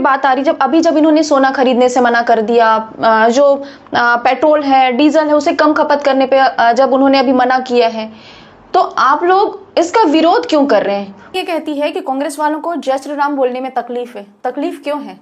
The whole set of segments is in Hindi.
बात आ रही, जब इन्होंने सोना खरीदने से मना कर दिया, जो पेट्रोल है, डीजल है, उसे कम खपत करने पे जब उन्होंने अभी मना किया है, तो आप लोग इसका विरोध क्यों कर रहे हैं? ये कहती है कि कांग्रेस वालों को जय श्री राम बोलने में तकलीफ है। तकलीफ क्यों है?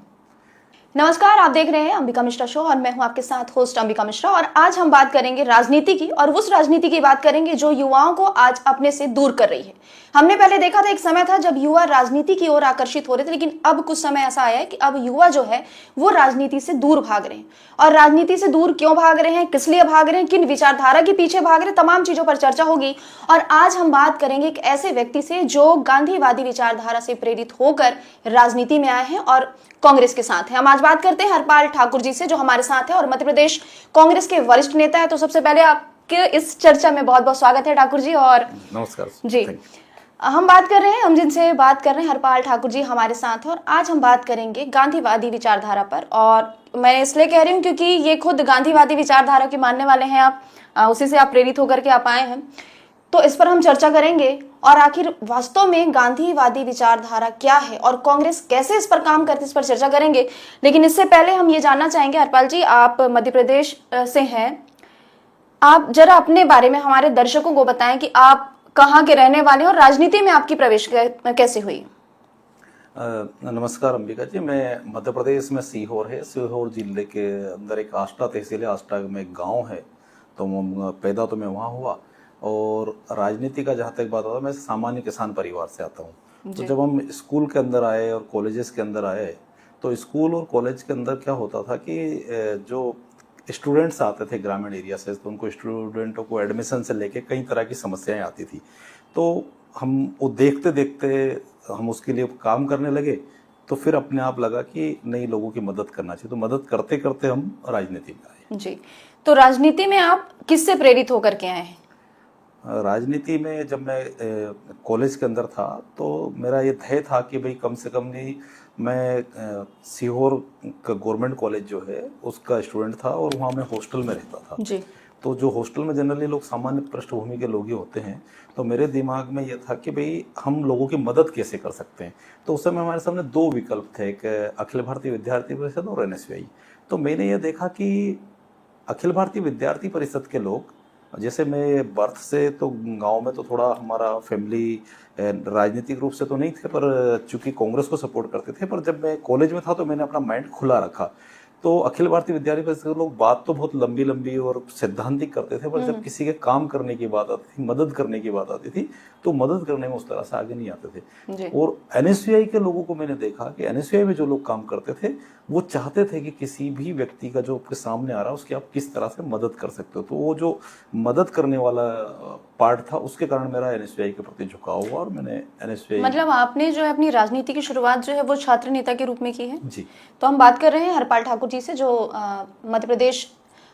नमस्कार, आप देख रहे हैं अंबिका मिश्रा शो और मैं हूं आपके साथ होस्ट अंबिका मिश्रा। और आज हम बात करेंगे राजनीति की, और उस राजनीति की बात करेंगे जो युवाओं को आज अपने से दूर कर रही है। हमने पहले देखा था, एक समय था जब युवा राजनीति की ओर आकर्षित हो रहे थे, लेकिन अब कुछ समय ऐसा आया है कि अब युवा जो है वो राजनीति से दूर भाग रहे हैं। और राजनीति से दूर क्यों भाग रहे हैं, किस लिए भाग रहे हैं, किन विचारधारा के पीछे भाग रहे हैं, तमाम चीजों पर चर्चा होगी। और आज हम बात करेंगे एक ऐसे व्यक्ति से जो गांधीवादी विचारधारा से प्रेरित होकर राजनीति में आए हैं और कांग्रेस के साथ है। हम आज बात करते हैं हरपाल ठाकुर जी से, जो हमारे साथ है और मध्य प्रदेश कांग्रेस के वरिष्ठ नेता है। तो सबसे पहले आपके इस चर्चा में बहुत बहुत स्वागत है ठाकुर जी। और नमस्कार जी, हम बात कर रहे हैं, हम जिनसे बात कर रहे हैं हरपाल ठाकुर जी हमारे साथ है। और आज हम बात करेंगे गांधीवादी विचारधारा पर। और मैं इसलिए कह रही हूँ क्योंकि ये खुद गांधीवादी विचारधारा के मानने वाले हैं आप, उसी से आप प्रेरित होकर के आप आए हैं। तो इस पर हम चर्चा करेंगे और आखिर वास्तव में गांधीवादी विचारधारा क्या है और कांग्रेस कैसे इस पर काम करती है, इस पर चर्चा करेंगे। लेकिन इससे पहले हम ये जानना चाहेंगे, हरपाल जी, आप मध्य प्रदेश से हैं, आप जरा अपने बारे में हमारे दर्शकों को बताएं कि आप कहाँ के रहने वाले हैं और राजनीति में आपकी प्रवेश कैसे हुई? नमस्कार अंबिका जी, मैं मध्य प्रदेश में सीहोर जिले के अंदर एक आष्टा तहसील है, आष्टा में एक गाँव है। तो पैदा तो मैं वहाँ हुआ। और राजनीति का जहाँ तक बात होता है, मैं सामान्य किसान परिवार से आता हूँ। तो जब हम स्कूल के अंदर आए और कॉलेजेस के अंदर आए, तो स्कूल और कॉलेज के अंदर क्या होता था कि जो स्टूडेंट्स आते थे ग्रामीण एरिया से, तो उनको स्टूडेंटों को एडमिशन से लेके कई तरह की समस्याएं आती थी। तो हम वो देखते देखते हम उसके लिए काम करने लगे। तो फिर अपने आप लगा कि नई लोगों की मदद करना चाहिए। तो मदद करते करते हम राजनीति में आए। जी, तो राजनीति में आप किससे प्रेरित होकर के आए हैं? राजनीति में जब मैं कॉलेज के अंदर था, तो मेरा ये ध्येय था कि भाई कम से कम नहीं, मैं सीहोर का गवर्नमेंट कॉलेज जो है उसका स्टूडेंट था और वहाँ मैं हॉस्टल में रहता था जी। तो जो हॉस्टल में जनरली लोग सामान्य पृष्ठभूमि के लोग ही होते हैं। तो मेरे दिमाग में ये था कि भाई हम लोगों की मदद कैसे कर सकते हैं। तो उस समय हमारे सामने दो विकल्प थे, एक अखिल भारतीय विद्यार्थी परिषद और NSVI। तो मैंने ये देखा कि अखिल भारतीय विद्यार्थी परिषद के लोग, जैसे मैं बर्थ से तो गांव में तो थोड़ा हमारा फैमिली राजनीतिक रूप से तो नहीं थे, पर चूंकि कांग्रेस को सपोर्ट करते थे। पर जब मैं कॉलेज में था तो मैंने अपना माइंड खुला रखा। तो अखिल भारतीय विद्यार्थी परिषद के लोग बात तो बहुत लंबी लंबी और सैद्धांतिक करते थे, पर जब किसी के काम करने की बात आती थी, मदद करने की बात आती थी, तो मदद करने में उस तरह से आगे नहीं आते थे। और NSVI के लोगों को मैंने देखा कि NSVI में जो लोग काम करते थे वो चाहते थे कि किसी भी व्यक्ति का जो आपके सामने आ रहा है उसकी आप किस तरह से मदद कर सकते हो। तो वो जो मदद करने वाला पार्ट था, उसके कारण मेरा NSVI के प्रति झुकाव हुआ और मैंने NSVI। मतलब आपने जो है अपनी राजनीति की शुरुआत जो है वो छात्र नेता के रूप में की है? जी। तो हम बात कर रहे हैं हरपाल ठाकुर जी से, जो मध्य प्रदेश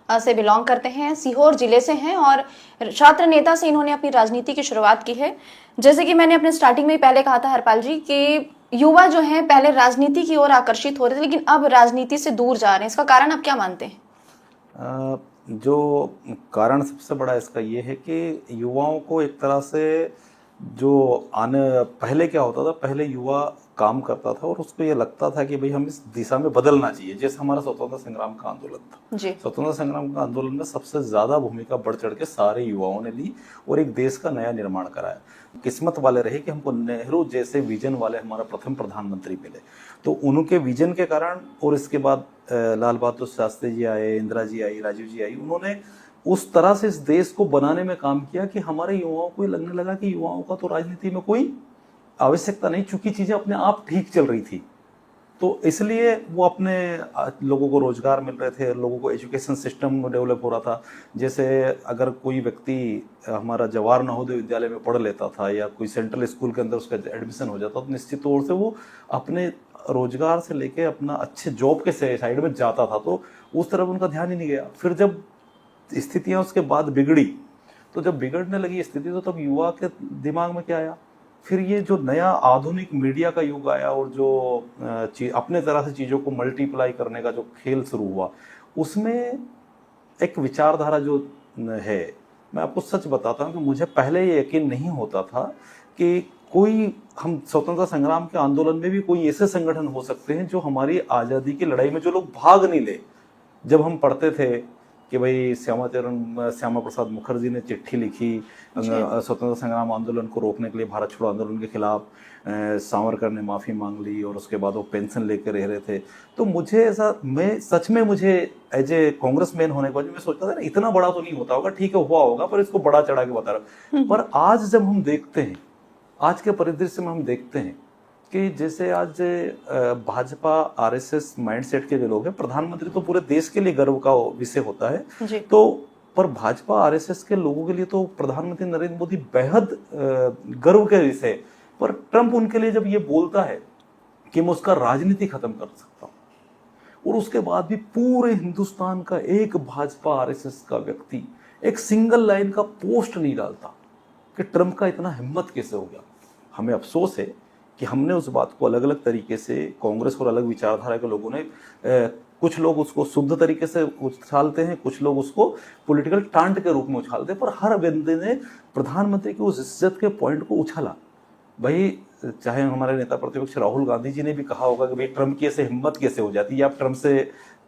से बिलोंग करते हैं, सीहोर जिले से हैं और छात्र नेता से इन्होंने अपनी राजनीति की शुरुआत की है। जैसे कि मैंने अपने स्टार्टिंग में ही पहले कहा था हरपाल जी कि युवा जो है पहले राजनीति की ओर आकर्षित हो रहे थे, लेकिन अब राजनीति से दूर जा रहे हैं। इसका कारण आप क्या मानते हैं? जो कारण सबसे बड़ा इसका ये है कि युवाओं को एक तरह से जो पहले क्या होता था, पहले युवा काम करता था और उसको ये लगता था कि भाई हम इस दिशा में बदलना चाहिए। जैसे हमारा स्वतंत्रता संग्राम का आंदोलन था। स्वतंत्रता संग्राम का आंदोलन में सबसे ज्यादा भूमिका बढ़ चढ़ के सारे युवाओं ने ली और एक देश का नया निर्माण कराया। किस्मत वाले रहे कि हमको नेहरू जैसे विजन वाले हमारा प्रथम प्रधानमंत्री मिले। तो उनके विजन के कारण, और इसके बाद लाल बहादुर शास्त्री जी आए, इंदिरा जी आई, राजीव जी आई, उन्होंने उस तरह से इस देश को बनाने में काम किया कि हमारे युवाओं को लगने लगा कि युवाओं का तो राजनीति में कोई आवश्यकता नहीं, चूंकि चीजें अपने आप ठीक चल रही थी। तो इसलिए वो अपने लोगों को रोजगार मिल रहे थे, लोगों को एजुकेशन सिस्टम डेवलप हो रहा था। जैसे अगर कोई व्यक्ति हमारा जवाहर नवोदय विद्यालय में पढ़ लेता था या कोई सेंट्रल स्कूल के अंदर उसका एडमिशन हो जाता, तो निश्चित तौर से वो अपने रोजगार से लेके अपना अच्छे जॉब के साइड में जाता था। तो उस तरफ उनका ध्यान ही नहीं गया। फिर जब स्थितियां उसके बाद बिगड़ी, तो जब बिगड़ने लगी स्थिति, तो तब युवा के दिमाग में क्या आया, फिर ये जो नया आधुनिक मीडिया का युग आया और जो अपने तरह से चीजों को मल्टीप्लाई करने का जो खेल शुरू हुआ, उसमें एक विचारधारा जो है, मैं आपको सच बताता हूँ कि मुझे पहले ये यकीन नहीं होता था कि कोई हम स्वतंत्रता संग्राम के आंदोलन में भी कोई ऐसे संगठन हो सकते हैं जो हमारी आजादी की लड़ाई में जो लोग भाग नहीं ले। जब हम पढ़ते थे कि भाई श्यामा प्रसाद मुखर्जी ने चिट्ठी लिखी स्वतंत्रता संग्राम आंदोलन को रोकने के लिए, भारत छोड़ो आंदोलन के खिलाफ, सावरकर ने माफी मांग ली और उसके बाद वो पेंशन लेकर रह रहे थे। तो मुझे ऐसा, मैं सच में, मुझे एज ए कांग्रेसमैन होने के बाद मैं सोचता था ना, इतना बड़ा तो नहीं होता होगा, ठीक है हुआ होगा, पर इसको बड़ा चढ़ा के बता रहा। पर आज जब हम देखते हैं, आज के परिदृश्य में हम देखते हैं कि जैसे आज भाजपा आरएसएस माइंडसेट के जो लोग हैं, प्रधानमंत्री तो पूरे देश के लिए गर्व का विषय होता है, तो पर भाजपा आरएसएस के लोगों के लिए तो प्रधानमंत्री नरेंद्र मोदी बेहद गर्व के विषय। पर ट्रंप उनके लिए जब ये बोलता है कि मैं उसका राजनीति खत्म कर सकता हूं, और उसके बाद भी पूरे हिंदुस्तान का एक भाजपा आरएसएस का व्यक्ति एक सिंगल लाइन का पोस्ट नहीं डालता कि ट्रंप का इतना हिम्मत कैसे हो गया। हमें अफसोस है कि हमने उस बात को अलग अलग तरीके से, कांग्रेस और अलग विचारधारा के लोगों ने, कुछ लोग उसको शुद्ध तरीके से उछालते हैं, कुछ लोग उसको पॉलिटिकल टांट के रूप में उछालते हैं, पर हर बंदे ने प्रधानमंत्री की उस इज्जत के पॉइंट को उछाला। भाई चाहे हमारे नेता प्रतिपक्ष राहुल गांधी जी ने भी कहा होगा कि भाई ट्रंप की ऐसे हिम्मत कैसे हो जाती है, आप ट्रंप से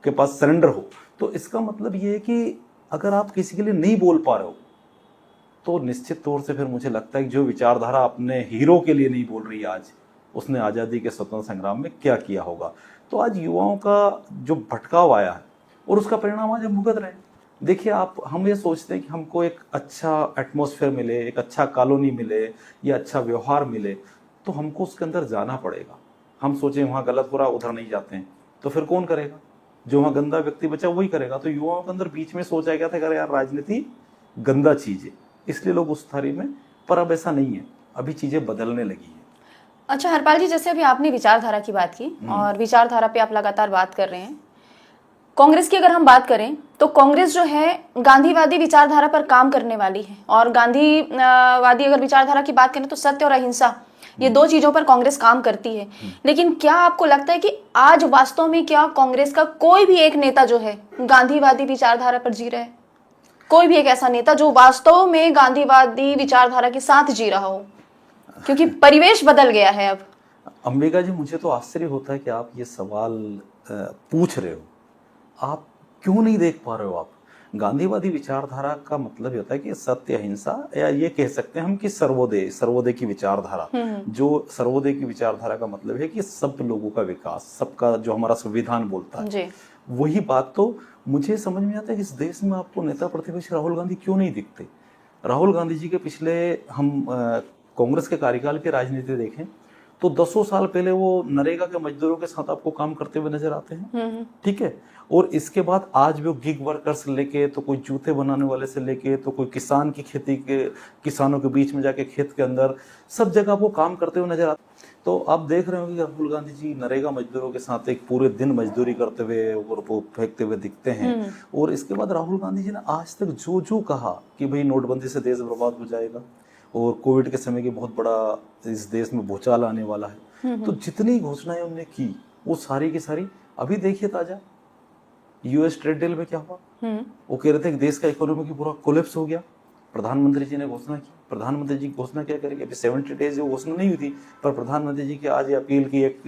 के पास सरेंडर हो। तो इसका मतलब ये है कि अगर आप किसी के लिए नहीं बोल पा रहे हो तो निश्चित तौर से फिर मुझे लगता है कि जो विचारधारा अपने हीरो के लिए नहीं बोल रही आज, उसने आज़ादी के स्वतंत्रता संग्राम में क्या किया होगा। तो आज युवाओं का जो भटकाव आया है और उसका परिणाम आज हम भुगत रहे हैं। देखिए आप, हम ये सोचते हैं कि हमको एक अच्छा एटमॉस्फेयर मिले, एक अच्छा कॉलोनी मिले या अच्छा व्यवहार मिले, तो हमको उसके अंदर जाना पड़ेगा। हम सोचें वहाँ गलत हो रहा, उधर नहीं जाते हैं, तो फिर कौन करेगा? जो वहाँ गंदा व्यक्ति बचा वही करेगा। तो युवाओं के अंदर बीच में सोचा गया था कि यार राजनीति गंदा चीज है, इसलिए लोग उस थारी में, पर अब ऐसा नहीं है, अभी चीजें बदलने लगी है। अच्छा हरपाल जी, जैसे अभी आपने विचारधारा की बात की और विचारधारा पे आप लगातार बात कर रहे हैं, कांग्रेस की अगर हम बात करें तो कांग्रेस जो है गांधीवादी विचारधारा पर काम करने वाली है, और गांधीवादी अगर विचारधारा की बात करें तो सत्य और अहिंसा, ये दो चीजों पर कांग्रेस काम करती है। लेकिन क्या आपको लगता है कि आज वास्तव में क्या कांग्रेस का कोई भी एक नेता जो है गांधीवादी विचारधारा पर जी रहा है? कोई भी एक ऐसा नेता जो वास्तव में गांधीवादी विचारधारा के साथ जी रहा हो? क्योंकि परिवेश बदल गया है अब। अंबिका जी, मुझे तो आश्चर्य होता है कि आप ये सवाल पूछ रहे हो। आप क्यों नहीं देख पा रहे हो? आप गांधीवादी विचारधारा का मतलब होता है कि सत्य, अहिंसा, या ये कह सकते हैं हम कि सर्वोदय की विचारधारा। जो सर्वोदय की विचारधारा का मतलब है कि सब लोगों का विकास, सबका, जो हमारा संविधान बोलता है, वही बात। तो मुझे समझ में आता है कि इस देश में आपको नेता प्रतिपक्ष राहुल गांधी क्यों नहीं दिखते। राहुल गांधी जी के पिछले, हम कांग्रेस के कार्यकाल की राजनीति देखें तो 200 साल पहले वो नरेगा के मजदूरों के साथ आपको काम करते हुए नजर आते हैं, ठीक है। और इसके बाद आज वो गिग वर्कर्स लेके, तो कोई जूते बनाने वाले से लेके, तो कोई किसान की खेती के, किसानों के बीच में जाके खेत के अंदर, सब जगह वो काम करते हुए नजर आते। तो आप देख रहे हो कि राहुल गांधी जी नरेगा मजदूरों के साथ एक पूरे दिन मजदूरी करते हुए और वो फेंकते हुए दिखते हैं। और इसके बाद राहुल गांधी जी ने आज तक जो कहा कि भाई नोटबंदी से देश बर्बाद हो जाएगा और कोविड के समय की बहुत बड़ा इस देश में भूचाल आने वाला है, तो जितनी घोषणाएं उन्होंने की वो सारी की सारी, अभी देखिए ताजा यूएस ट्रेड डील में क्या हुआ। वो कह रहे थे कि देश का इकोनॉमी की पूरा कोलैप्स हो गया, प्रधानमंत्री जी ने घोषणा की। प्रधानमंत्री जी घोषणा क्या करेंगे? अभी 70 डेज वो घोषणा नहीं हुई थी, पर प्रधानमंत्री जी की आज ये अपील की, एक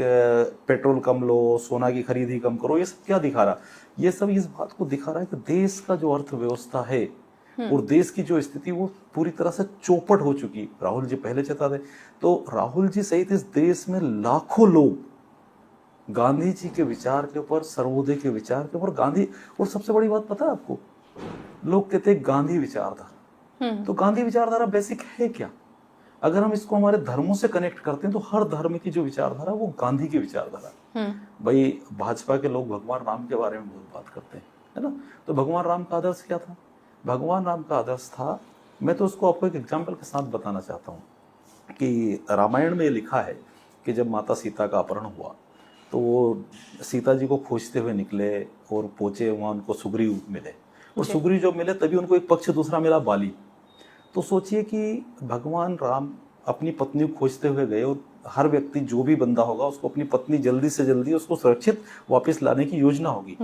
पेट्रोल कम लो, सोना की खरीदी कम करो, ये सब क्या दिखा रहा? ये सब इस बात को दिखा रहा है कि देश का जो अर्थव्यवस्था है और देश की जो स्थिति, वो पूरी तरह से चौपट हो चुकी। राहुल जी पहले चेताते। तो राहुल जी सहित इस देश में लाखों लोग गांधी जी के विचार के ऊपर, सर्वोदय के विचार के ऊपर, गांधी, और सबसे बड़ी बात पता है आपको, लोग कहते हैं गांधी विचारधारा। तो गांधी विचारधारा बेसिक है क्या? अगर हम इसको हमारे धर्मों से कनेक्ट करते हैं तो हर धर्म की जो विचारधारा वो गांधी की विचारधारा। भाई भाजपा के लोग भगवान राम के बारे में बहुत बात करते हैं, है ना। तो भगवान राम का आदर्श क्या था? भगवान राम का आदर्श था, मैं तो उसको आपको एक एग्जाम्पल के साथ बताना चाहता हूँ कि रामायण में लिखा है कि जब माता सीता का अपहरण हुआ तो वो सीता जी को खोजते हुए निकले और पहुंचे वहाँ, उनको सुग्रीव मिले, और सुग्रीव जब मिले तभी उनको एक पक्ष दूसरा मिला, बाली। तो सोचिए कि भगवान राम अपनी पत्नी को खोजते हुए गए, और हर व्यक्ति, जो भी बंदा होगा, उसको अपनी पत्नी जल्दी से जल्दी उसको सुरक्षित वापस लाने की योजना होगी।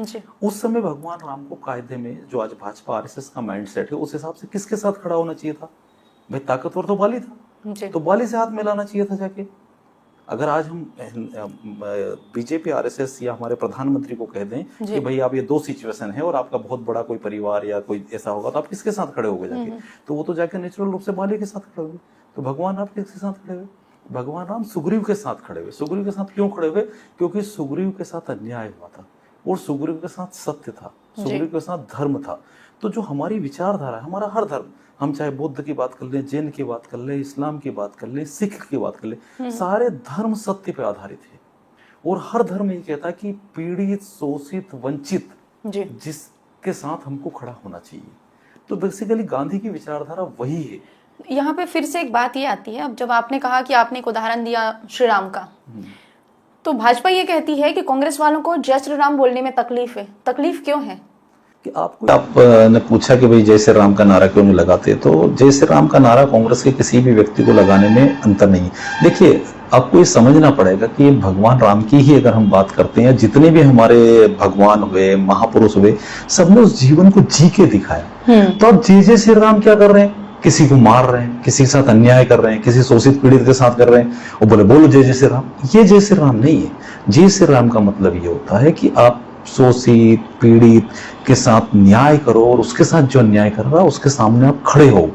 उस समय भगवान राम को कायदे में, जो आज भाजपा आरएसएस का माइंडसेट है, उस हिसाब से किसके साथ खड़ा होना चाहिए था? भाई ताकतवर तो बाली था, जी। तो बाली से हाथ मिलाना चाहिए था जाके। अगर आज हम बीजेपी आरएसएस या हमारे प्रधानमंत्री को कह दें कि भाई आप ये दो सिचुएशन है और आपका बहुत बड़ा कोई परिवार या कोई ऐसा होगा तो आप किसके साथ खड़े होगे जाके, तो वो तो जाके नेचुरल रूप से बाली के साथ खड़े होंगे। तो भगवान राम किसके साथ खड़े हुए? भगवान राम सुग्रीव के साथ खड़े हुए। सुग्रीव के साथ क्यों खड़े हुए? क्योंकि सुग्रीव के साथ अन्याय हुआ था और सुग्रीव के साथ सत्य था, सुग्रीव के साथ धर्म था। तो जो हमारी विचारधारा है, हमारा हर धर्म, हम चाहे बुद्ध की बात कर लें, जैन की बात कर लें, इस्लाम की बात कर लें, सिख की बात कर लें, सारे धर्म सत्य पे आधारित है। और हर धर्म ये कहता है कि पीड़ित, शोषित, वंचित जिसके साथ हमको खड़ा होना चाहिए। तो बेसिकली गांधी की विचारधारा वही है। यहाँ पे फिर से एक बात ये आती है, अब जब आपने कहा कि आपने एक उदाहरण दिया श्री राम का, तो भाजपा ये कहती है कि कांग्रेस वालों को जय श्री राम बोलने में तकलीफ है। तकलीफ क्यों है? कि आपने पूछा कि भाई जय श्री राम का नारा क्यों नहीं लगाते, तो जय श्री राम का नारा कांग्रेस के किसी भी व्यक्ति को लगाने में अंतर नहीं है। देखिए, आपको ये समझना पड़ेगा कि भगवान राम की ही अगर हम बात करते हैं, जितने भी हमारे भगवान हुए, महापुरुष हुए, सबने उस जीवन को जी के दिखाया। तो अब जय श्री राम क्या कर रहे हैं? किसी को मार रहे हैं, किसी के साथ अन्याय कर रहे हैं, किसी शोषित पीड़ित के साथ कर रहे हैं, और बोलो जय श्री राम। ये जय श्री राम नहीं है। जय श्री राम का मतलब ये होता है कि आप शोषित पीड़ित के साथ न्याय करो और उसके साथ जो अन्याय कर रहा है उसके सामने आप खड़े हो।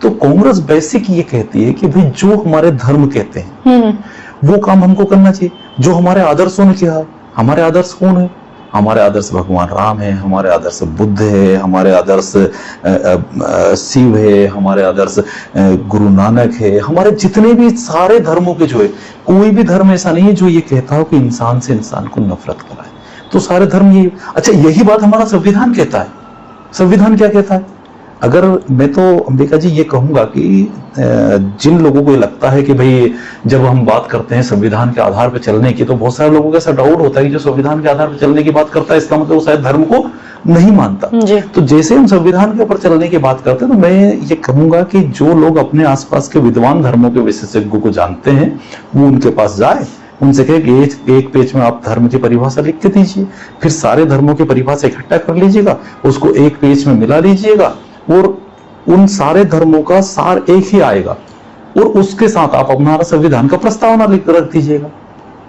तो कांग्रेस बेसिक ये कहती है कि भाई जो हमारे धर्म कहते हैं वो काम हमको करना चाहिए। जो हमारे आदर्शों ने किया, हमारे आदर्श कौन है? हमारे आदर्श भगवान राम है, हमारे आदर्श बुद्ध है, हमारे आदर्श शिव है, हमारे आदर्श गुरु नानक है। हमारे जितने भी सारे धर्मों के जो है, कोई भी धर्म ऐसा नहीं है जो ये कहता हो कि इंसान से इंसान को नफरत कराए। तो सारे धर्म ये, अच्छा यही बात हमारा संविधान कहता है। संविधान क्या कहता है? अगर मैं तो अंबिका जी ये कहूंगा कि जिन लोगों को लगता है कि भाई जब हम बात करते हैं संविधान के आधार पर चलने की, तो बहुत सारे लोगों को ऐसा डाउट होता है कि जो संविधान के आधार पर चलने की बात करता है इसका मतलब वो शायद धर्म को नहीं मानता। तो जैसे हम संविधान के ऊपर चलने की बात करते हैं, तो मैं ये कहूंगा कि जो लोग अपने आसपास के विद्वान धर्मों के विशेषज्ञों को जानते हैं वो उनके पास जाए, उनसे कहे कि एक पेज में आप धर्म की परिभाषा लिख के दीजिए, फिर सारे धर्मों की परिभाषा इकट्ठा कर लीजिएगा, उसको एक पेज में मिला लीजिएगा और उन सारे धर्मों का सार एक ही आएगा और उसके साथ आप अपना संविधान का प्रस्तावना लिख रख दीजिएगा।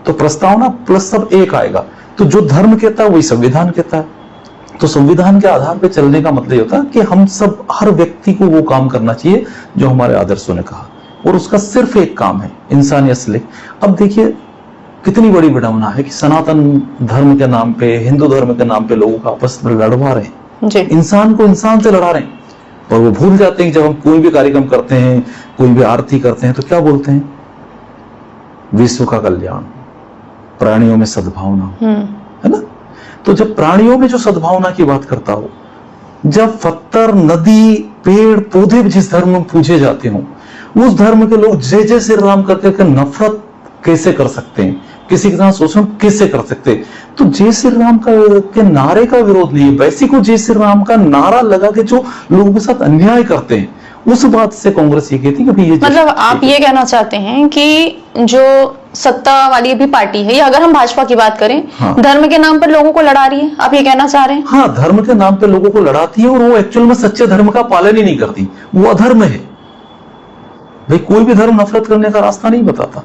तो प्रस्तावना प्लस सब एक आएगा। तो जो धर्म कहता है वही संविधान कहता है। तो संविधान के आधार पर चलने का मतलब होता है कि हम सब, हर व्यक्ति को वो काम करना चाहिए जो हमारे आदर्शों ने कहा, और उसका सिर्फ एक काम है, इंसानियत से लेकर। अब देखिए कितनी बड़ी विडंबना है कि सनातन धर्म के नाम पे, हिंदू धर्म के नाम पे लोगों को आपस में लड़वा रहे हैं, इंसान को इंसान से लड़ा रहे हैं। और वो भूल जाते हैं कि जब हम कोई भी कार्यक्रम करते हैं, कोई भी आरती करते हैं, तो क्या बोलते हैं? विश्व का कल्याण, प्राणियों में सद्भावना, है ना? तो जब प्राणियों में जो सद्भावना की बात करता हो, जब पत्थर, नदी, पेड़ पौधे जिस धर्म में पूजे जाते हो, उस धर्म के लोग जय जय श्री राम करके नफरत कैसे कर सकते हैं? किसी के साथ शोषण कैसे कर सकते हैं? तो जय श्री राम के नारे का विरोध नहीं है, वैसे को जय श्री राम का नारा लगा के जो लोगों के साथ अन्याय करते हैं, उस बात से कांग्रेस ये कहती है कि ये मतलब आप ये कहना चाहते हैं कि जो सत्ता वाली भी पार्टी है, या अगर हम भाजपा की बात करें, हाँ, धर्म के नाम पर लोगों को लड़ा रही है, आप ये कहना चाह रहे हैं? हाँ, धर्म के नाम पर लोगों को लड़ाती है और वो एक्चुअल में सच्चे धर्म का पालन ही नहीं करती, वो अधर्म है। भाई कोई भी धर्म नफरत करने का रास्ता नहीं बताता।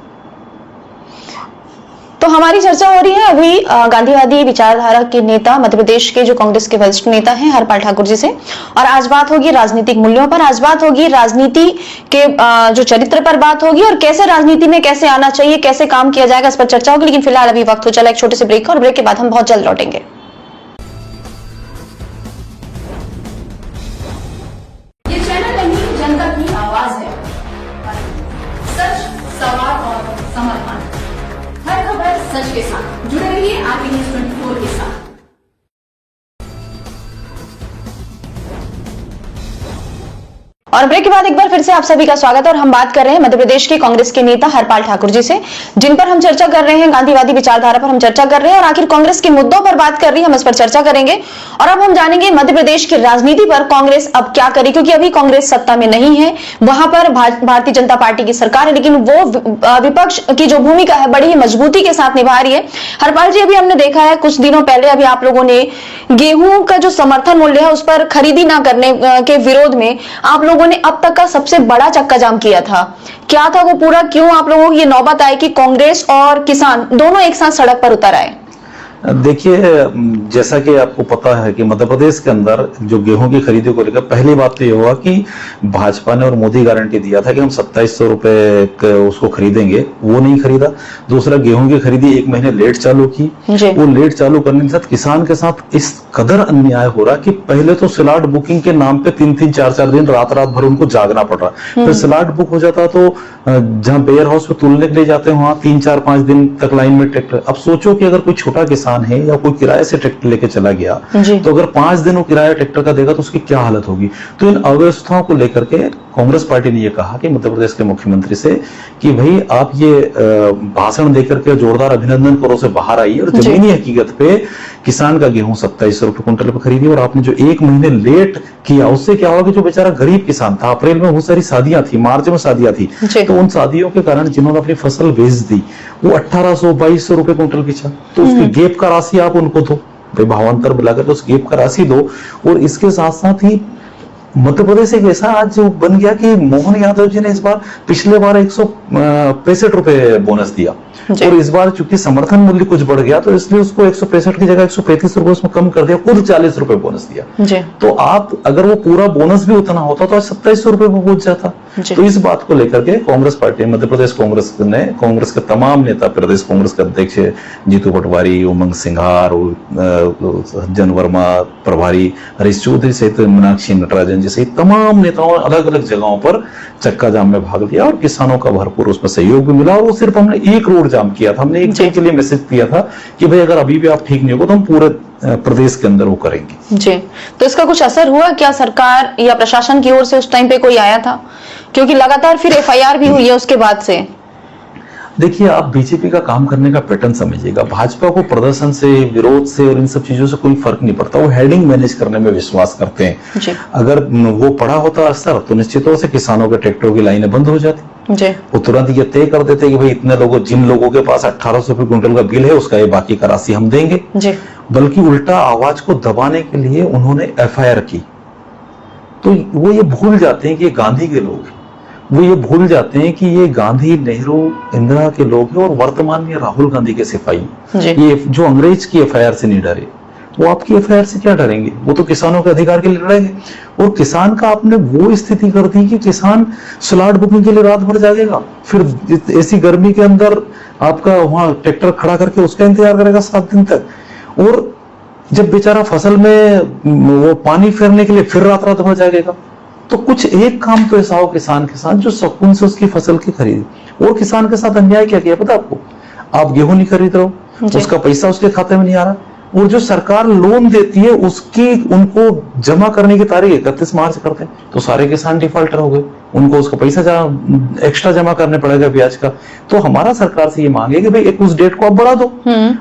तो हमारी चर्चा हो रही है अभी गांधीवादी विचारधारा के नेता, मध्य प्रदेश के जो कांग्रेस के वरिष्ठ नेता हैं हरपाल ठाकुर जी से, और आज बात होगी राजनीतिक मूल्यों पर, आज बात होगी राजनीति के जो चरित्र पर बात होगी, और कैसे राजनीति में कैसे आना चाहिए, कैसे काम किया जाएगा, इस पर चर्चा होगी। लेकिन फिलहाल अभी वक्त हो चला एक छोटे से ब्रेक का, और ब्रेक के बाद हम बहुत जल्द लौटेंगे। ये चैनल नहीं, जनता की आवाज है, सच, सवाल और समाधान, हर खबर सच के साथ। जुड़े रहिए आरपी न्यूज़ 24 के साथ। और ब्रेक के बाद एक बार फिर से आप सभी का स्वागत है, और हम बात कर रहे हैं मध्य प्रदेश के कांग्रेस के नेता हरपाल ठाकुर जी से, जिन पर हम चर्चा कर रहे हैं, गांधीवादी विचारधारा पर हम चर्चा कर रहे हैं, और आखिर कांग्रेस के मुद्दों पर बात कर रही है, हम इस पर चर्चा करेंगे। और अब हम जानेंगे मध्य प्रदेश की राजनीति पर कांग्रेस अब क्या करे, क्योंकि अभी कांग्रेस सत्ता में नहीं है, वहां पर भारतीय जनता पार्टी की सरकार है, लेकिन वो विपक्ष की जो भूमिका है बड़ी ही मजबूती के साथ निभा रही है। हरपाल जी, अभी हमने देखा है कुछ दिनों पहले, अभी आप लोगों ने गेहूं का जो समर्थन मूल्य है उस पर खरीदी ना करने के विरोध में आप लोगों लोगों ने अब तक का सबसे बड़ा चक्का जाम किया था, क्या था वो पूरा? क्यों आप लोगों की ये नौबत आई कि कांग्रेस और किसान दोनों एक साथ सड़क पर उतर आए? देखिए, जैसा कि आपको पता है कि मध्य प्रदेश के अंदर जो गेहूं की खरीदी को लेकर पहली बात तो ये हुआ कि भाजपा ने और मोदी गारंटी दिया था कि हम 2700 रुपए उसको खरीदेंगे, वो नहीं खरीदा। दूसरा, गेहूं की खरीदी 1 महीने लेट चालू की। वो लेट चालू करने के साथ किसान के साथ इस कदर अन्याय हो रहा कि पहले तो स्लॉट बुकिंग के नाम पे 3-3, 4-4 दिन रात भर उनको जागना पड़ रहा। फिर स्लॉट बुक हो जाता तो जहां वेयर हाउस पे तुलने के लिए जाते हैं वहां 3-4-5 दिन तक लाइन में ट्रैक्टर। अब सोचो कि अगर कोई छोटा किसान है या कोई किराए से ट्रैक्टर लेके चला गया तो अगर 5 दिन वो किराया ट्रैक्टर का देगा तो उसकी क्या हालत होगी। तो इन अव्यवस्थाओं को लेकर के कांग्रेस पार्टी ने ये कहा कि मध्य प्रदेश के मुख्यमंत्री से कि भाई आप ये भाषण देकर के जोरदार अभिनंदन करो से बाहर आइए और जमीनी हकीकत पे किसान का गेहूं 2700 रुपए क्विंटल पे खरीदिए। और आपने जो 1 महीने लेट किया उससे क्या होगा कि जो बेचारा गरीब किसान था, अप्रैल में बहुत सारी शादियां थी, मार्च में शादियां थी, तो उन शादियों के कारण जिन्होंने अपनी फसल बेच दी वो 1800-2200 रुपए क्विंटल बेचा, तो उसकी गेप का राशि आप उनको दो, भाई भावांतर मिलाकर तो उस गेप का राशि दो। और इसके साथ साथ ही मध्य प्रदेश एक ऐसा आज बन गया कि मोहन यादव जी ने इस बार पिछले बार 165 रुपए बोनस दिया और इस बार चूंकि समर्थन मूल्य कुछ बढ़ गया तो इसलिए उसको 165 की जगह 135 रुपए उसमें कम कर दिया, कुल 40 रुपए बोनस दिया। तो आप अगर वो पूरा बोनस भी उतना होता तो आज 2700 रुपए पे पहुंच जाता। तो इस बात को लेकर के कांग्रेस पार्टी, मध्य प्रदेश कांग्रेस ने, कांग्रेस के तमाम नेता, प्रदेश कांग्रेस के अध्यक्ष जीतू पटवारी, उमंग सिंघार, सज्जन वर्मा प्रभारी, हरीश चौधरी सहित मीनाक्षी नटराजन जी सहित तमाम नेताओं ने अलग अलग जगहों पर चक्का जाम में भाग लिया और किसानों का भरपूर उसमें सहयोग भी मिला। और वो सिर्फ हमने एक रोड जाम किया था, हमने एक दिन के लिए मैसेज दिया था कि भाई अगर अभी भी आप ठीक नहीं हो तो हम पूरे प्रदेश के अंदर वो करेंगे। जी, तो इसका कुछ असर हुआ क्या सरकार या प्रशासन की ओर से उस टाइम पे कोई आया था? क्योंकि लगातार फिर एफआईआर भी हुई है उसके बाद से। देखिए, आप बीजेपी का काम करने का पैटर्न समझिएगा, भाजपा को प्रदर्शन से, विरोध से और इन सब चीजों से कोई फर्क नहीं पड़ता, वो हेडिंग मैनेज करने में विश्वास करते हैं। अगर वो पड़ा होता असर तो निश्चित तौर से किसानों के ट्रैक्टरों की लाइनें बंद हो जाती। वो तुरंत ये तय कर देते कि भाई इतने लोगों, जिन लोगों के पास 1800 रुपए क्विंटल का बिल है उसका ये बाकी का राशि हम देंगे। बल्कि उल्टा आवाज को दबाने के लिए उन्होंने एफआईआर की। तो वो ये भूल जाते हैं कि ये गांधी के लोग हैं, वो ये भूल जाते हैं कि ये गांधी, नेहरू, इंदिरा के लोग हैं और वर्तमान में राहुल गांधी के सिपाही। ये जो अंग्रेज की एफआईआर से नहीं डरे वो आपकी एफआईआर से क्या डरेंगे? वो तो किसानों के अधिकार के लिए लड़ेंगे। और किसान का आपने वो स्थिति कर दी कि किसान स्लॉट बुकिंग के लिए रात भर जागेगा, फिर ऐसी गर्मी के अंदर आपका वहां ट्रैक्टर खड़ा करके उसका इंतजार करेगा 7 दिन तक। और जब बेचारा फसल में वो पानी फेरने के लिए फिर रात भर जागेगा। तो कुछ एक काम तो ऐसा हो किसान के साथ जो सुकून से उसकी फसल की खरीदे। और किसान के साथ अन्याय क्या किया पता आपको? आप गेहूं नहीं खरीद रहे हो, उसका पैसा उसके खाते में नहीं आ रहा, और जो सरकार लोन देती है उसकी उनको जमा करने की तारीख 31 मार्च करते हैं, तो सारे किसान डिफॉल्टर हो गए, उनको उसका पैसा एक्स्ट्रा जमा करने पड़ेगा ब्याज का। तो हमारा सरकार से ये मांगे कि भाई एक उस डेट को आप बढ़ा दो।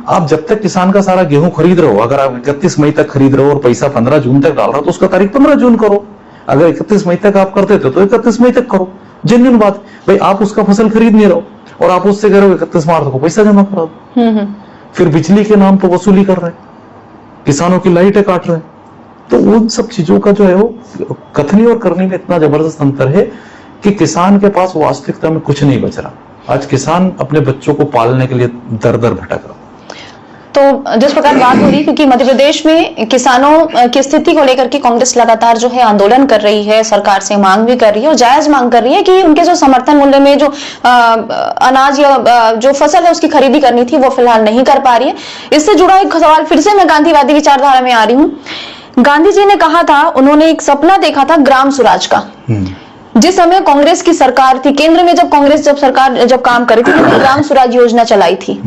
आप जब तक किसान का सारा गेहूं खरीद रहे हो, अगर आप 31 मई तक खरीद रहे हो और पैसा 15 जून तक डाल रहे हो तो उसका तारीख 15 जून करो। अगर 31 मई तक आप करते थे तो 31 मई तक करो। जेन्युइन बात, भाई आप उसका फसल खरीद नहीं रहो और आप उससे कह रहे हो 31 मार्च को पैसा जमा करा दो। फिर बिजली के नाम पर वसूली कर रहे हैं, किसानों की लाइटें काट रहे हैं। तो उन सब चीजों का जो है वो कथनी और करने में इतना जबरदस्त अंतर है कि किसान के पास वास्तविकता में कुछ नहीं बच रहा। आज किसान अपने बच्चों को पालने के लिए दर दर भटक रहा। तो जिस प्रकार बात हो रही, क्योंकि मध्य प्रदेश में किसानों की स्थिति को लेकर के कांग्रेस लगातार जो है आंदोलन कर रही है, सरकार से मांग भी कर रही है और जायज मांग कर रही है कि उनके जो समर्थन मूल्य में जो अनाज या जो फसल है उसकी खरीदी करनी थी वो फिलहाल नहीं कर पा रही है। इससे जुड़ा एक सवाल फिर से मैं गांधीवादी विचारधारा में आ रही हूँ। गांधी जी ने कहा था, उन्होंने एक सपना देखा था ग्राम स्वराज का। जिस समय कांग्रेस की सरकार थी, केंद्र में जब कांग्रेस सरकार काम कर रही थी, ग्राम स्वराज योजना चलाई थी।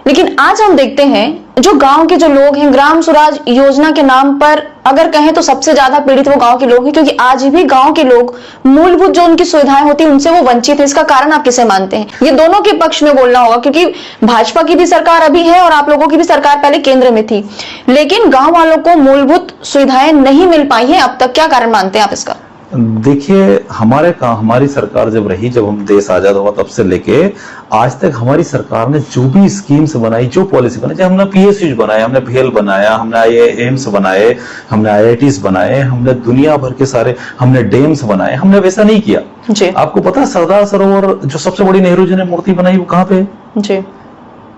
लेकिन आज हम देखते हैं जो गांव के जो लोग हैं, ग्राम स्वराज योजना के नाम पर अगर कहें तो सबसे ज्यादा पीड़ित वो गांव के लोग हैं, क्योंकि आज भी गांव के लोग मूलभूत जो उनकी सुविधाएं होती हैं उनसे वो वंचित है। इसका कारण आप किसे मानते हैं? ये दोनों के पक्ष में बोलना होगा, क्योंकि भाजपा की भी सरकार अभी है और आप लोगों की भी सरकार पहले केंद्र में थी, लेकिन गांव वालों को मूलभूत सुविधाएं नहीं मिल पाई है अब तक। क्या कारण मानते हैं आप इसका? देखिए, हमारी सरकार जब रही, जब हम देश आजाद हुआ तब से लेके आज तक हमारी सरकार ने जो भी स्कीम्स बनाई, जो पॉलिसी बनाई, हमने पीएसयू बनाए, हमने भेल बनाया, हमने एम्स बनाए, हमने आईआईटीज बनाए, हमने दुनिया भर के सारे, हमने डैम्स बनाए, हमने वैसा नहीं किया जी। आपको पता है सरदार सरोवर जो सबसे बड़ी नेहरू जी ने मूर्ति बनाई वो कहाँ पे है? जी।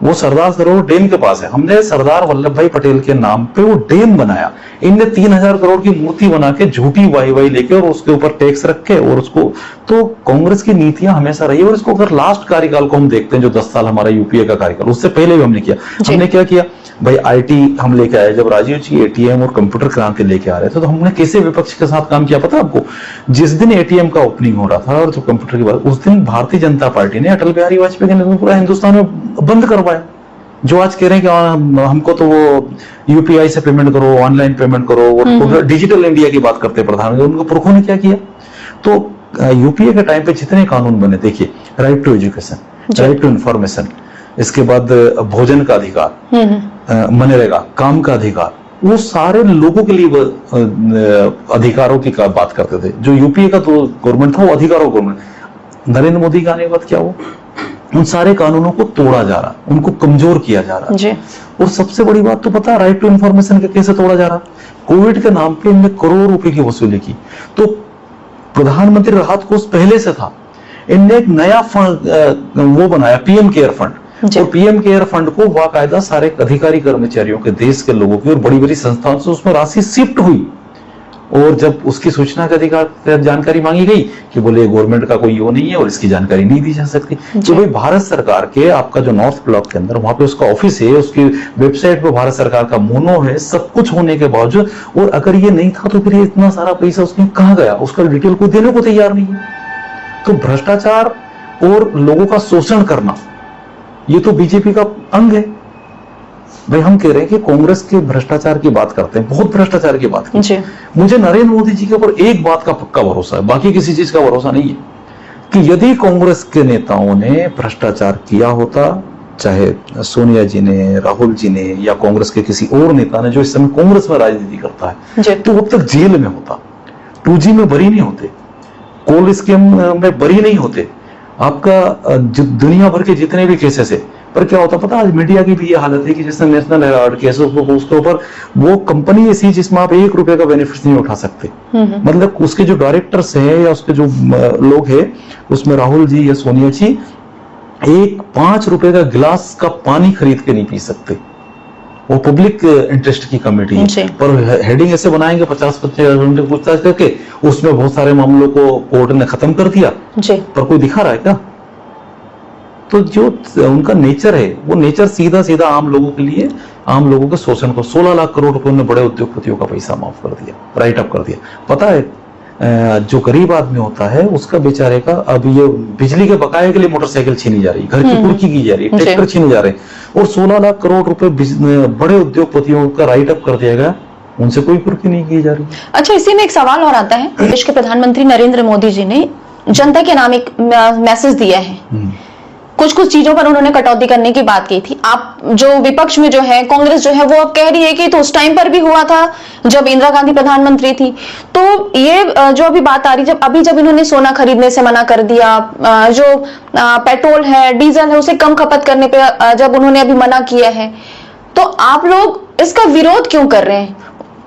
वो सरदार सरोवर डैम के पास है। हमने सरदार वल्लभ भाई पटेल के नाम पे वो डैम बनाया। इनने 3000 करोड़ की मूर्ति बना के झूठी वाई लेके और उसके ऊपर टैक्स रख के और उसको, तो कांग्रेस की नीतियां हमेशा रही है। और इसको अगर लास्ट कार्यकाल को हम देखते हैं, जो 10 साल हमारा यूपीए का कार्यकाल, उससे पहले भी हमने किया। हमने क्या किया भाई, आईटी हम लेके आए। जब राजीव जी एटीएम और कंप्यूटर क्रांति लेके आ रहे थे तो हमने कैसे विपक्ष के साथ काम किया पता आपको? जिस दिन एटीएम का ओपनिंग हो रहा था और जो कंप्यूटर की बात, उस दिन भारतीय जनता पार्टी ने अटल बिहारी वाजपेयी के नेतृत्व में पूरा हिंदुस्तान में बंद करवाया। जो आज कह रहे हैं कि हमको तो वो यूपीआई से पेमेंट करो, ऑनलाइन पेमेंट करो, डिजिटल इंडिया की बात करते हैं प्रधानमंत्री, उनके पुरखों ने क्या किया? तो यूपीए के टाइम पे जितने कानून बने, देखिए, right to education, right to information, इसके बाद भोजन का अधिकार, मनरेगा काम का अधिकार, वो सारे लोगों के लिए अधिकारों की बात करते थे। जो यूपीए का तो गवर्नमेंट था वो अधिकारों गवर्नमेंट। नरेंद्र मोदी के आने के बाद क्या हुआ? उन सारे कानूनों को तोड़ा जा रहा, उनको कमजोर किया जा रहा जी। और सबसे बड़ी बात तो पता है राइट टू इंफॉर्मेशन कैसे तोड़ा जा रहा? कोविड के नाम पे इनने करोड़ रुपए की वसूली की। तो प्रधानमंत्री राहत कोष पहले से था, इनने एक नया फंड वो बनाया, पीएम केयर फंड, और पीएम केयर फंड को बाकायदा सारे अधिकारी कर्मचारियों के, देश के लोगों की और बड़ी बड़ी संस्थाओं से उसमें राशि शिफ्ट हुई। और जब उसकी सूचना का अधिकार जानकारी मांगी गई कि बोले गवर्नमेंट का कोई वो नहीं है और इसकी जानकारी नहीं दी जा सकती, तो भाई भारत सरकार के आपका जो नॉर्थ ब्लॉक के अंदर वहां पे उसका ऑफिस है, उसकी वेबसाइट पे भारत सरकार का मोनो है, सब कुछ होने के बावजूद, और अगर ये नहीं था तो फिर ये इतना सारा पैसा उसने कहाँ गया? उसका डिटेल कोई देने को तैयार नहीं है। तो भ्रष्टाचार और लोगों का शोषण करना ये तो बीजेपी का अंग है। भाई हम कह रहे हैं कि कांग्रेस के भ्रष्टाचार की बात करते हैं, बहुत भ्रष्टाचार की बात की। मुझे नरेंद्र मोदी जी के ऊपर एक बात का पक्का भरोसा है, बाकी किसी चीज का भरोसा नहीं है, कि यदि कांग्रेस के नेताओं ने भ्रष्टाचार किया होता, चाहे सोनिया जी ने, राहुल जी ने, या कांग्रेस के किसी और नेता ने जो इस समय कांग्रेस में राजनीति करता है, तो अब तक जेल में होता, 2G में बरी नहीं होते, कोल स्कीम में बरी नहीं होते, आपका दुनिया भर के जितने भी केसेस है। पर क्या होता पता, आज मीडिया की भी ये हालत है कि जिसने नेशनल हेराल्ड केस, उसके ऊपर वो कंपनी ऐसी जिसमें आप 1 रुपए का बेनिफिट नहीं उठा सकते। मतलब उसके जो डायरेक्टर्स हैं या उसके जो लोग हैं, उसमें राहुल जी या सोनिया जी 5 रुपए का गिलास का पानी खरीद के नहीं पी सकते। वो पब्लिक इंटरेस्ट की कमेटी है, पर हेडिंग ऐसे बनाएंगे 50-55 घंटे पूछताछ करके, उसमें बहुत सारे मामलों को कोर्ट ने खत्म कर दिया, पर कोई दिखा रहा है क्या? तो जो उनका नेचर है, वो नेचर सीधा सीधा आम लोगों के लिए, आम लोगों के शोषण को, 16 लाख करोड़ रुपए ने बड़े उद्योगपतियों का पैसा माफ कर दिया, राइट अप कर दिया। पता है जो गरीब आदमी होता है उसका बेचारे का, अब ये बिजली के बकाये के लिए मोटरसाइकिल छीनी जा रही, घर की कुर्की की जा रही, ट्रैक्टर छीने जा रहे, और 16 लाख करोड़ रुपए बड़े उद्योगपतियों का राइट अप कर दिया गया, उनसे कोई कुर्की नहीं की जा रही। अच्छा, इसी में एक सवाल और आता है। देश के प्रधानमंत्री नरेंद्र मोदी जी ने जनता के नाम एक मैसेज दिया है, कुछ चीजों पर उन्होंने कटौती करने की बात की थी। आप जो विपक्ष में जो है, कांग्रेस जो है, वो अब कह रही है कि तो उस टाइम पर भी हुआ था जब इंदिरा गांधी प्रधानमंत्री थी। तो ये जो अभी बात आ रही, जब इन्होंने सोना खरीदने से मना कर दिया, जो पेट्रोल है, डीजल है, उसे कम खपत करने पे जब उन्होंने अभी मना किया है, तो आप लोग इसका विरोध क्यों कर रहे हैं?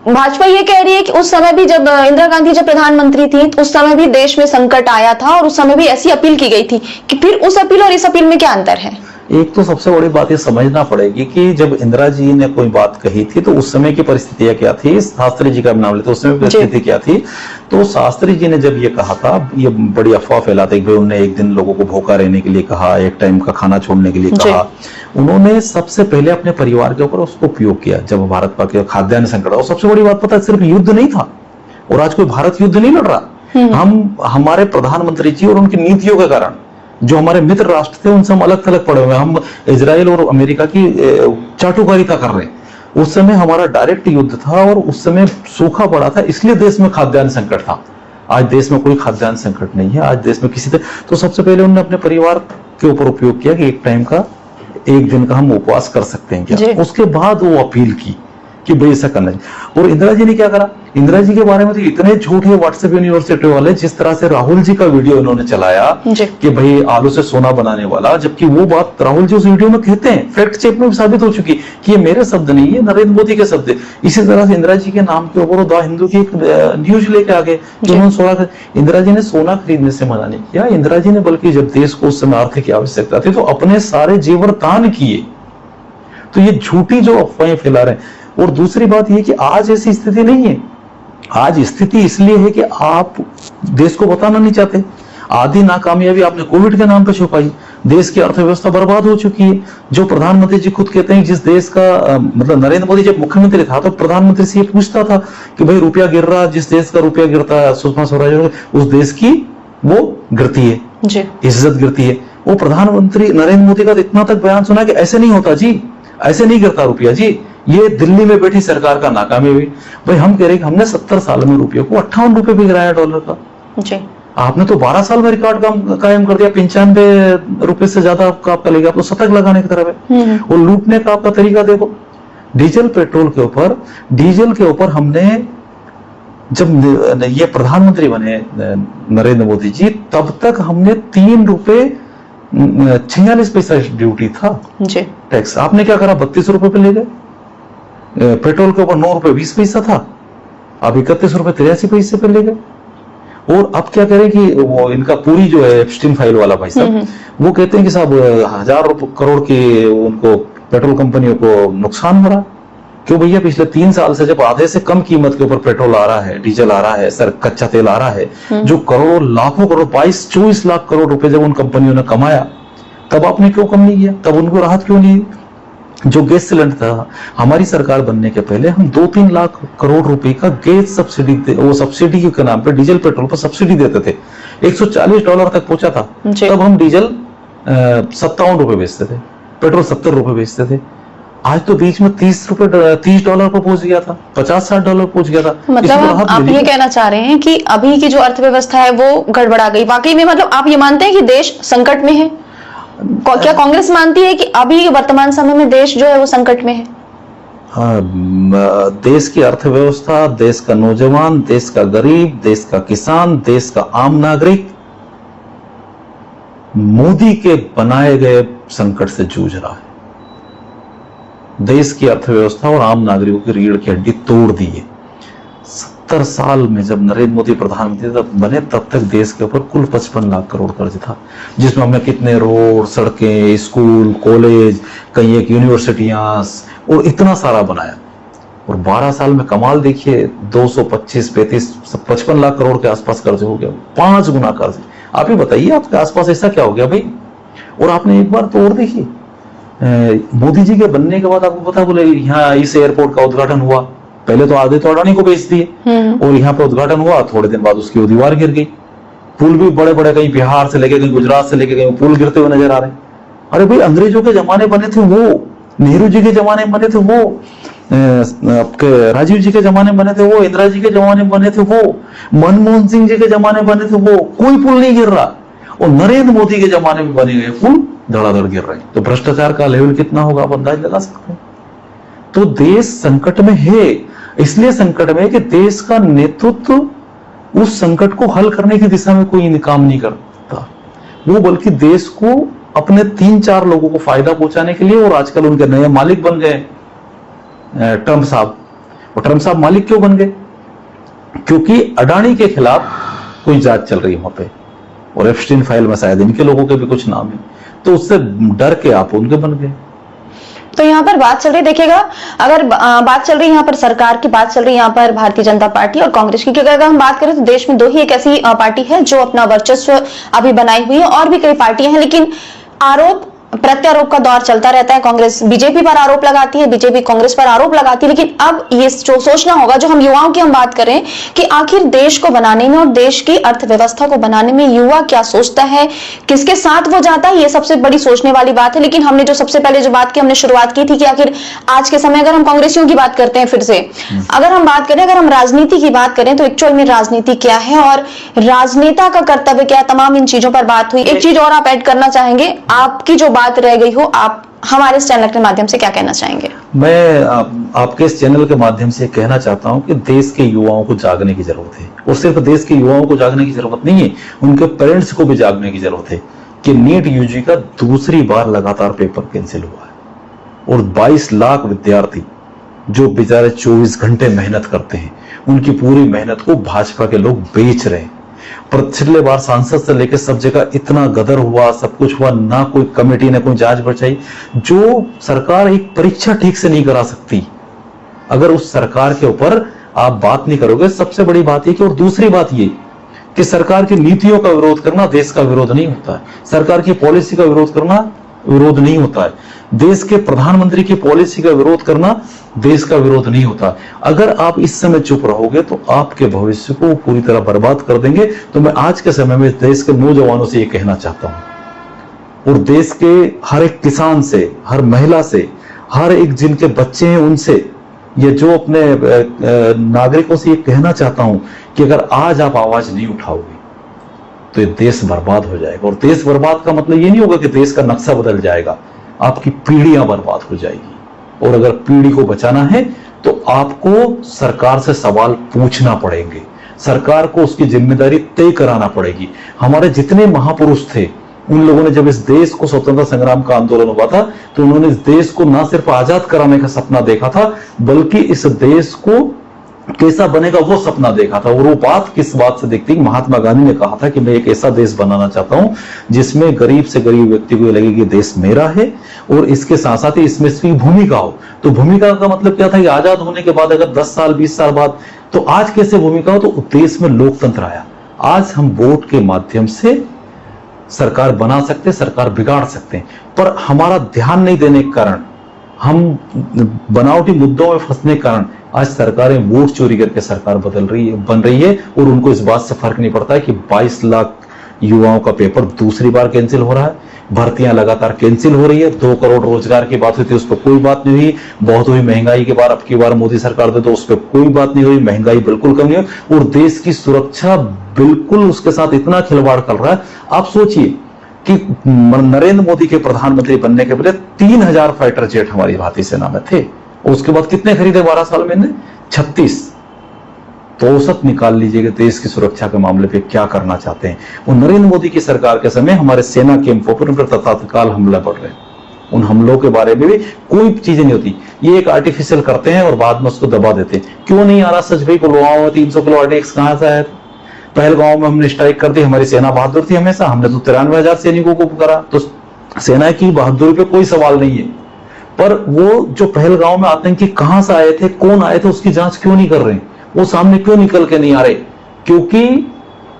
भाजपा ये कह रही है कि उस समय भी जब इंदिरा गांधी जब प्रधानमंत्री थी, तो उस समय भी देश में संकट आया था और उस समय भी ऐसी अपील की गई थी, कि फिर उस अपील और इस अपील में क्या अंतर है? एक तो सबसे बड़ी बात ये समझना पड़ेगी कि जब इंदिरा जी ने कोई बात कही थी तो उस समय की परिस्थितियां क्या थी। शास्त्री जी का नाम लेते, उस समय परिस्थिति क्या थी? तो शास्त्री जी ने जब ये कहा था, ये बड़ी अफवाह फैलाते कि उन्होंने एक दिन लोगों को भूखा रहने के लिए कहा, एक टाइम का खाना छोड़ने के लिए कहा। उन्होंने सबसे पहले अपने परिवार के ऊपर उसको उपयोग किया जब भारत पाक खाद्यान्न संकट। और सबसे बड़ी बात पता है, सिर्फ युद्ध नहीं था, और आज कोई भारत युद्ध नहीं लड़ रहा। हम हमारे प्रधानमंत्री जी और उनकी नीतियों के कारण जो हमारे मित्र राष्ट्र थे उनसे हम अलग थलग पड़े हुए हैं। हम इजराइल और अमेरिका की चाटुकारिता कर रहे हैं। उस समय हमारा डायरेक्ट युद्ध था और उस समय सूखा पड़ा था, इसलिए देश में खाद्यान्न संकट था। आज देश में कोई खाद्यान्न संकट नहीं है। आज देश में किसी तो सबसे पहले उन्होंने अपने परिवार के ऊपर उपयोग किया कि एक टाइम का, एक दिन का हम उपवास कर सकते हैं क्या। उसके बाद वो अपील की कि भाई ऐसा करना चाहिए। और इंदिरा जी ने क्या करा, इंदिरा जी के बारे में तो इतने झूठ है व्हाट्सएप यूनिवर्सिटी वाले, जिस तरह से राहुल जी का वीडियो इन्होंने चलाया कि भाई आलू से सोना बनाने वाला, जबकि वो बात राहुल जी उस वीडियो में कहते हैं, फैक्ट चेक में साबित हो चुकी कि ये मेरे शब्द नहीं है, नरेंद्र मोदी के शब्द है। इसी तरह से इंदिरा जी के नाम के ऊपर द हिंदू की एक न्यूज लेके आ गए, उन्होंने इंदिरा जी ने सोना खरीदने से मना नहीं किया। इंदिरा जी ने बल्कि जब देश को उस समय आर्थिक आवश्यकता थी तो अपने सारे जेवर दान किए। तो ये झूठी जो अफवाहें फैला रहे हैं। और दूसरी बात ये कि आज ऐसी स्थिति नहीं है, आज स्थिति इसलिए है कि आप देश को बताना नहीं चाहते। आधी नाकामयाबी आपने कोविड के नाम पे छुपाई, देश की अर्थव्यवस्था बर्बाद हो चुकी है। जो प्रधानमंत्री जी खुद कहते हैं, जिस देश का मतलब नरेंद्र मोदी जब मुख्यमंत्री था तो प्रधानमंत्री से ये पूछता था कि भाई रुपया गिर रहा, जिस देश का रुपया गिरता है सुषमा स्वराज उस देश की वो गिरती है, इज्जत गिरती है। वो प्रधानमंत्री नरेंद्र मोदी का इतना तक बयान सुना कि ऐसे नहीं होता जी, ऐसे नहीं गिरता रुपया जी, ये दिल्ली में बैठी सरकार का नाकामयाबी। भाई हम कह रहे कि हमने 70 साल में रुपये को 58 रुपए पे गिराया डॉलर का जी। आपने तो 12 साल में रिकॉर्ड कायम कर दिया, 95 रुपए से ज्यादा आपका लेगा, आप तो शतक लगाने की तरफ है। और लूटने का आपका तरीका देखो, डीजल पेट्रोल के ऊपर, डीजल के ऊपर हमने जब ये प्रधानमंत्री बने नरेंद्र मोदी जी, तब तक हमने 3 रुपए 46 पैसा ड्यूटी था जी टैक्स। आपने क्या करा, 32 रुपए पे ले गए। पेट्रोल के ऊपर 9 रुपए 20 पैसा था, अब 31 रुपए 83 पैसे पे ले गए। और अब क्या करें कि वो इनका पूरी जो है एप्स्टीन फाइल वाला भाई साहब, वो कहते हैं कि साहब 1000 करोड़ की उनको पेट्रोल कंपनियों को नुकसान हो रहा। क्यों भैया, पिछले 3 साल से जब आधे से कम कीमत के ऊपर पेट्रोल आ रहा है, डीजल आ रहा है, सर कच्चा तेल आ रहा है, जो करोड़ों लाखों करोड़ 22-24 लाख करोड़ रुपए जब उन कंपनियों ने कमाया, तब आपने क्यों कम नहीं किया, तब उनको राहत क्यों नहीं। जो गैस सिलेंडर था, हमारी सरकार बनने के पहले हम 2-3 लाख करोड़ रुपए का गैस सब्सिडी, वो सब्सिडी के नाम पे डीजल पेट्रोल पर सब्सिडी देते थे, $140 तक पहुंचा था। तब हम डीजल 57 रुपए बेचते थे, पेट्रोल 70 रुपए बेचते थे। आज तो बीच में $30 पर पहुंच गया था, $50-60 पहुंच गया था। मतलब आप ये कहना चाह रहे हैं कि अभी की जो अर्थव्यवस्था है वो गड़बड़ा गई वाकई में। मतलब आप ये मानते हैं कि देश संकट में है? क्या कांग्रेस मानती है कि अभी वर्तमान समय में देश जो है वो संकट में है? हाँ, देश की अर्थव्यवस्था, देश का नौजवान, देश का गरीब, देश का किसान, देश का आम नागरिक मोदी के बनाए गए संकट से जूझ रहा है। देश की अर्थव्यवस्था और आम नागरिकों की रीढ़ की हड्डी तोड़ दी है। 70 साल में जब नरेंद्र मोदी प्रधानमंत्री बने, तब तक देश के ऊपर कुल 55 लाख करोड़ कर्ज था, जिसमें हमने कितने रोड, सड़कें, स्कूल, कॉलेज, कई एक यूनिवर्सिटियां और इतना सारा बनाया। और 12 साल में कमाल देखिए, 225, 35, 55 लाख करोड़ के आसपास कर्ज हो गया, 5 गुना कर्ज। आप ही बताइए, आपके आसपास ऐसा क्या हो गया भाई। और आपने एक बार तो और देखिए, मोदी जी के बनने के बाद आपको पता, बोले यहाँ इस एयरपोर्ट का उद्घाटन हुआ, पहले तो आधे तो अडानी को बेच दिए, और यहाँ पे उद्घाटन हुआ, थोड़े दिन बाद उसकी दीवार गिर गई। पुल भी बड़े बड़े, कहीं बिहार से लेके, कहीं गुजरात से लेके, कहीं पुल गिरते हुए नजर आ रहे। अरे भाई, अंग्रेजों के जमाने बने थे वो, नेहरू जी के जमाने में बने थे वो, आपके राजीव जी के जमाने में बने थे वो, इंदिरा जी के जमाने में बने थे वो, मनमोहन सिंह जी के जमाने में बने थे वो, कोई पुल नहीं गिर रहा। और नरेंद्र मोदी के जमाने में बने गए पुल धड़ाधड़ गिर रहे। तो भ्रष्टाचार का लेवल कितना होगा आप अंदाज लगा सकते हैं। तो देश संकट में है, इसलिए संकट में है कि देश का नेतृत्व उस संकट को हल करने की दिशा में कोई काम नहीं करता, वो बल्कि देश को अपने 3-4 लोगों को फायदा पहुंचाने के लिए, और आजकल उनके नए मालिक बन गए ट्रंप साहब। और ट्रंप साहब मालिक क्यों बन गए? क्योंकि अडानी के खिलाफ कोई जांच चल रही है वहां पे, और एप्स्टीन फाइल में शायद इनके लोगों के भी कुछ नाम है, तो उससे डर के आप उनके बन गए। तो यहाँ पर बात चल रही, देखिएगा, अगर बात चल रही है यहाँ पर सरकार की, बात चल रही है यहाँ पर भारतीय जनता पार्टी और कांग्रेस की, क्योंकि अगर हम बात करें तो देश में 2 ही एक ऐसी पार्टी है जो अपना वर्चस्व अभी बनाई हुई है, और भी कई पार्टियां हैं, लेकिन आरोप प्रत्यारोप का दौर चलता रहता है। कांग्रेस बीजेपी पर आरोप लगाती है, बीजेपी कांग्रेस पर आरोप लगाती है। लेकिन अब ये जो सोचना होगा, जो हम युवाओं की हम बात करें कि आखिर देश को बनाने में और देश की अर्थव्यवस्था को बनाने में युवा क्या सोचता है, किसके साथ वो जाता है, ये सबसे बड़ी सोचने वाली बात है। लेकिन हमने जो सबसे पहले जो बात की, हमने शुरुआत की थी कि आखिर आज के समय, अगर हम कांग्रेसियों की बात करते हैं फिर से, अगर हम बात करें, अगर हम राजनीति की बात करें, तो एक्चुअल में राजनीति क्या है और राजनेता का कर्तव्य क्या है, तमाम इन चीजों पर बात हुई। एक चीज और आप ऐड करना चाहेंगे, आपकी जो बात रह गई हो, आप हमारे इस चैनल के माध्यम से क्या कहना चाहेंगे? मैं आपके इस चैनल के माध्यम से कहना चाहता हूं कि देश के युवाओं को जागने की जरूरत है, और सिर्फ देश के युवाओं को जागने की जरूरत नहीं है, उनके पेरेंट्स को भी जागने की जरूरत है कि नीट यूजी का दूसरी बार लगातार पेपर कैंसिल हुआ है और 22 लाख विद्यार्थी जो बेचारे 24 घंटे मेहनत करते हैं, उनकी पूरी मेहनत को भाजपा के लोग बेच रहे हैं। पिछले बार सांसद से लेकर सब जगह इतना गदर हुआ, सब कुछ हुआ, ना कोई कमेटी ना कोई जांच बचाई। जो सरकार एक परीक्षा ठीक से नहीं करा सकती, अगर उस सरकार के ऊपर आप बात नहीं करोगे, सबसे बड़ी बात ये कि, और दूसरी बात ये कि सरकार की नीतियों का विरोध करना देश का विरोध नहीं होता है, सरकार की पॉलिसी का विरोध करना विरोध नहीं होता है, देश के प्रधानमंत्री की पॉलिसी का विरोध करना देश का विरोध नहीं होता। अगर आप इस समय चुप रहोगे तो आपके भविष्य को पूरी तरह बर्बाद कर देंगे। तो मैं आज के समय में देश के नौजवानों से ये कहना चाहता हूं, और देश के हर एक किसान से, हर महिला से, हर एक जिनके बच्चे हैं उनसे, ये जो अपने नागरिकों से ये कहना चाहता हूं कि अगर आज आप आवाज नहीं उठाओगे तो ये देश बर्बाद हो जाएगा। और देश बर्बाद का मतलब ये नहीं होगा कि देश का नक्शा बदल जाएगा, आपकी पीढ़ियां बर्बाद हो जाएगी। और अगर पीढ़ी को बचाना है तो आपको सरकार से सवाल पूछना पड़ेंगे, सरकार को उसकी जिम्मेदारी तय कराना पड़ेगी। हमारे जितने महापुरुष थे, उन लोगों ने जब इस देश को स्वतंत्रता संग्राम का आंदोलन हुआ था तो उन्होंने इस देश को ना सिर्फ आजाद कराने का सपना देखा था, बल्कि इस देश को कैसा बनेगा वो सपना देखा था। और वो बात किस बात से दिखती, महात्मा गांधी ने कहा था कि मैं एक ऐसा देश बनाना चाहता हूं जिसमें गरीब से गरीब व्यक्ति को लगे कि देश मेरा है, और इसके साथ साथ ही इसमें इसकी भूमिका हो। तो भूमिका का मतलब क्या था कि आजाद होने के बाद अगर 10 साल 20 साल बाद, तो आज कैसे भूमिका हो, तो देश में लोकतंत्र आया। आज हम वोट के माध्यम से सरकार बना सकते, सरकार बिगाड़ सकते हैं, पर हमारा ध्यान नहीं देने के कारण, हम बनावटी मुद्दों में फंसने के कारण आज सरकारें वोट चोरी करके सरकार बन रही है, और उनको इस बात से फर्क नहीं पड़ता है कि 22 लाख युवाओं का पेपर दूसरी बार कैंसिल हो रहा है, भर्तियां लगातार कैंसिल हो रही है, 2 करोड़ रोजगार की बात हुई थी, उस पर कोई बात नहीं हुई। बहुत हुई महंगाई के बार, अब की बार मोदी सरकार दे तो उस पर कोई बात नहीं हुई, महंगाई बिल्कुल कम नहीं हुई, और देश की सुरक्षा बिल्कुल उसके साथ इतना खिलवाड़ कर रहा है। आप सोचिए कि नरेंद्र मोदी के प्रधानमंत्री बनने के पहले 3000 फाइटर जेट हमारी भारतीय सेना में थे, और उसके बाद कितने खरीदे 12 साल में? 36। तो औसत निकाल लीजिए कि देश की सुरक्षा के मामले पे क्या करना चाहते हैं। और नरेंद्र मोदी की सरकार के समय हमारे सेना कैंपों पर तत्काल हमला बढ़ रहे हैं, उन हमलों के बारे में भी कोई चीजें नहीं होती, ये एक आर्टिफिशियल करते हैं और बाद में उसको दबा देते हैं। क्यों नहीं आ रहा सच भाई? पुलवामा में 300 किलो आरडीएक्स कहां से आया था? पहलगांव में हमने स्ट्राइक कर दी, हमारी सेना बहादुर थी हमेशा, हमने तो 93,000 सैनिकों को करा, तो सेना की बहादुरी पे कोई सवाल नहीं है। पर वो जो पहलगांव में आतंकी कहां से आए थे, कौन आए थे, उसकी जांच क्यों नहीं कर रहे? वो सामने क्यों निकल के नहीं आ रहे? क्योंकि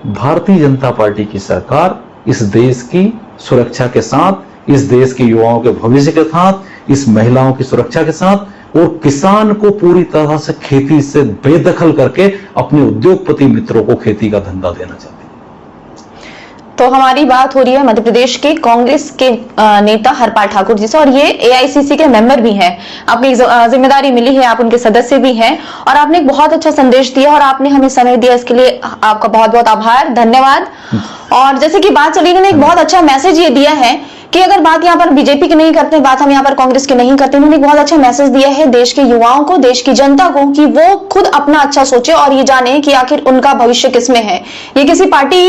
भारतीय जनता पार्टी की सरकार इस देश की सुरक्षा के साथ, इस देश के युवाओं के भविष्य के साथ, इस महिलाओं की सुरक्षा के साथ, और किसान को पूरी तरह से खेती से बेदखल करके अपने उद्योगपति मित्रों को खेती का धंधा देना चाहती है। तो हमारी बात हो रही है मध्य प्रदेश के कांग्रेस के नेता हरपाल ठाकुर जी से, और ये एआईसीसी के मेंबर भी हैं। आपकी जिम्मेदारी मिली है, आप उनके सदस्य भी हैं, और आपने एक बहुत अच्छा संदेश दिया और आपने हमें समय दिया, इसके लिए आपका बहुत बहुत आभार, धन्यवाद। और जैसे कि बात चली, इन्होंने एक बहुत अच्छा मैसेज ये दिया है कि अगर बात यहाँ पर बीजेपी की नहीं करते, बात हम यहाँ पर कांग्रेस की नहीं करते, उन्होंने एक बहुत अच्छा मैसेज दिया है देश के युवाओं को, देश की जनता को, कि वो खुद अपना अच्छा सोचे और ये जाने कि आखिर उनका भविष्य किसमें है। ये किसी पार्टी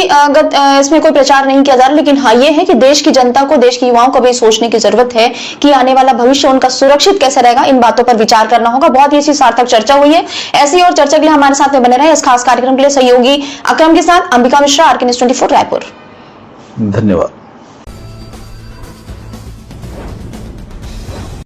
इसमें कोई प्रचार नहीं किया जा रहा, लेकिन हाँ ये है कि देश की जनता को, देश के युवाओं को भी सोचने की जरूरत है कि आने वाला भविष्य उनका सुरक्षित कैसे रहेगा। इन बातों पर विचार करना होगा। बहुत ही अच्छी सार्थक चर्चा हुई है। ऐसी और चर्चा के लिए हमारे साथ में बने रहे। इस खास कार्यक्रम के लिए सहयोगी अकरम के साथ अंबिका मिश्रा, RK News 24 रायपुर। धन्यवाद।